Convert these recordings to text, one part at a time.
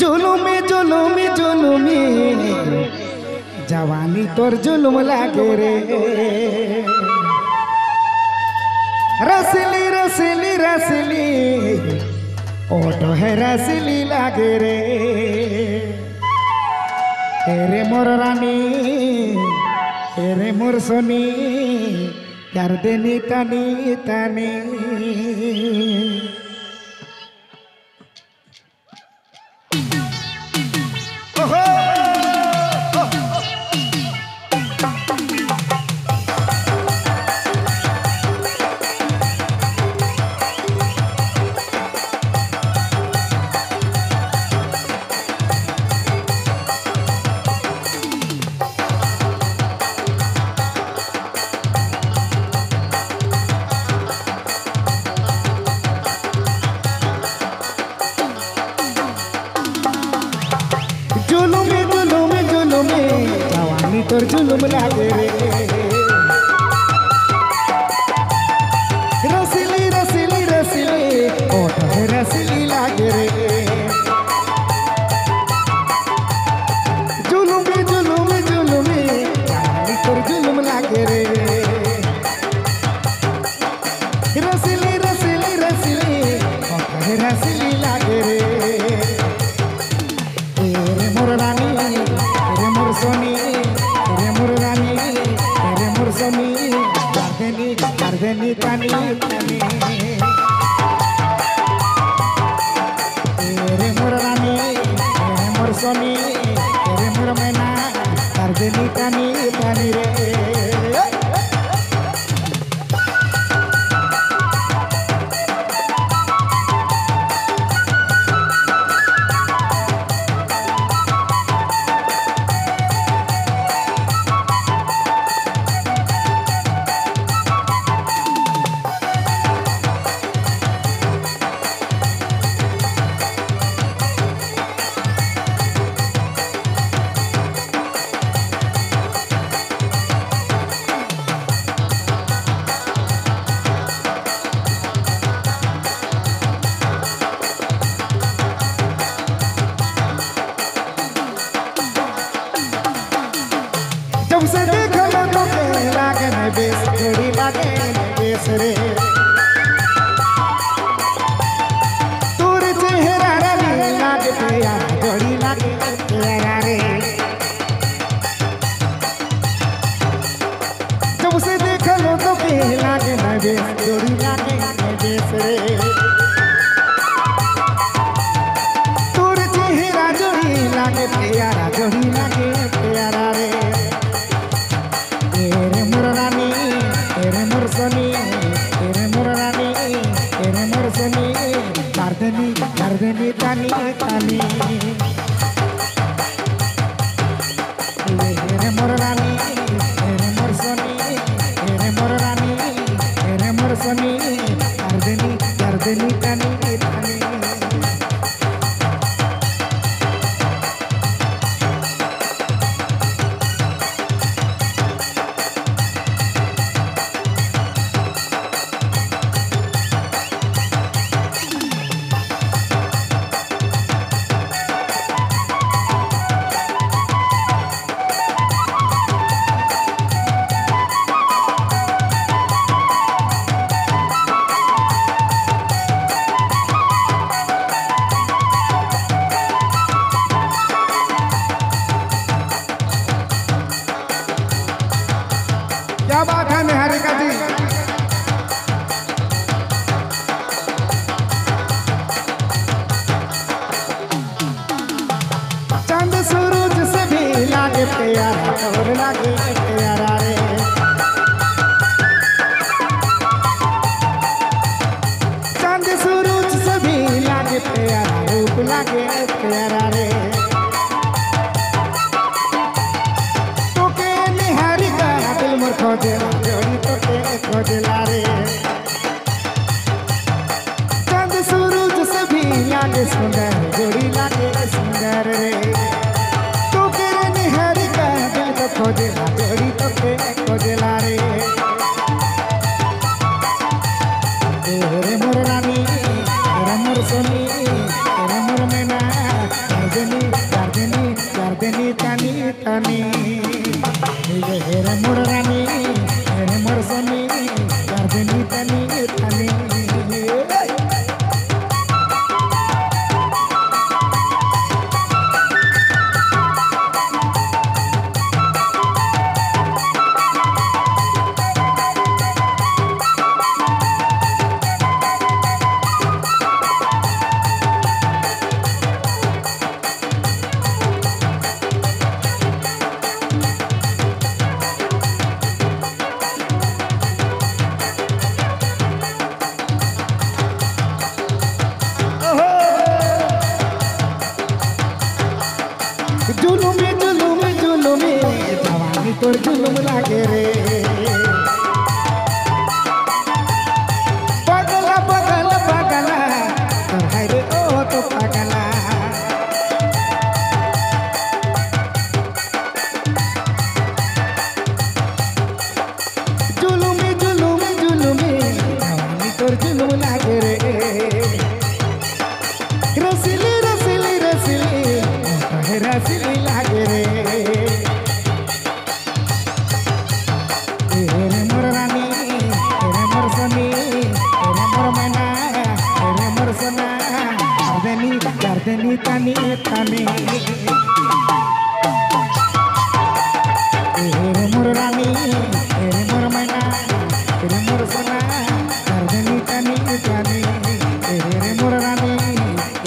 जुलुमी जुलुमी जुलुमी जवानी तोर जुलुम लागे रे रसली रसली रसली ओटो है रसली लागे रे तेरे मोर रानी तेरे मोर सोनी कर देनी तनी तनी जुलुमी जुलुमी जुलुमी जवानी तोर जुलुम लागे रे रसली रसली रसली ओठ रसली लागे रे जुलुमी जुलुमी जुलुमी जवानी तोर जुलुम लागे रे रसली रसली रसली ओठ रसली लागे रे तेरे मोर रानी तेरे मोर सोनी तेरे मोर रानी तेरे मोर सोनी कर देनी तानी तानी तेरे मोर रानी तेरे मोर सोनी तेरे मोर मैना कर देनी तानी तानी रे जब से देखा तो के लागे न बेस जोड़ी लागे न बेस रे तोर चेहरा रे लागे पिया जोड़ी लागे पिया रे जब से देखा तो के लागे न बेस जोड़ी लागे न बेस रे तोर चेहरा जोड़ी लागे पिया जोड़ी लागे पिया रे तेरे मोर रानी तेरे मोर सोनी तेरे मोर रानी तेरे मोर सोनी कर देनी तानी तानी तेरे मोर रानी तेरे मोर सोनी तेरे मोर रानी तेरे मोर सोनी कर देनी तानी तानी क्या बात है निहारिका जी चांद सूरज से भी लागे प्यारा और लागे प्यारा रे चांद सूरज से भी लागे प्यारा रूप लागे प्यारा रे खोजला जोड़ी तो के खोजला रे चांद सूरज से भी लागे सुंदर जोड़ी लागे सुंदर रे तो के निहारिका दिल तो खोजला जोड़ी तो के खोजला रे तेरे मोर रानी तेरे मोर सोनी तेरे मोर मैना তোর জুলুম লাগে রে পাগলা পাগলা পাগলা তোর হায় রে ও তো পাগলা জুলুমি জুলুমি জুলুমি আমি তোর জুলুম লাগে রে রসিলি রসিলি রসিলি তোর রসিলি লাগে রে রে মোর রানী রে মোর সনি রে মোর মনা রে মোর সোনা গার্দেনি তানি তানি রে মোর রানী রে মোর মনা রে মোর সোনা গার্দেনি তানি তানি রে মোর রানী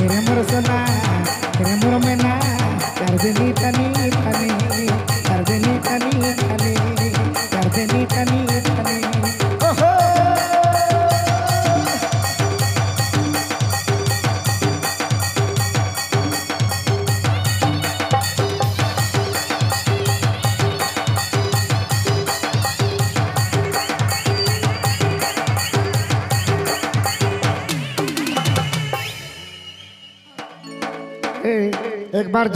রে মোর সোনা রে মোর মনা গার্দেনি তানি তানি গার্দেনি তানি তানি গার্দেনি তানি তানি ওহো एक बार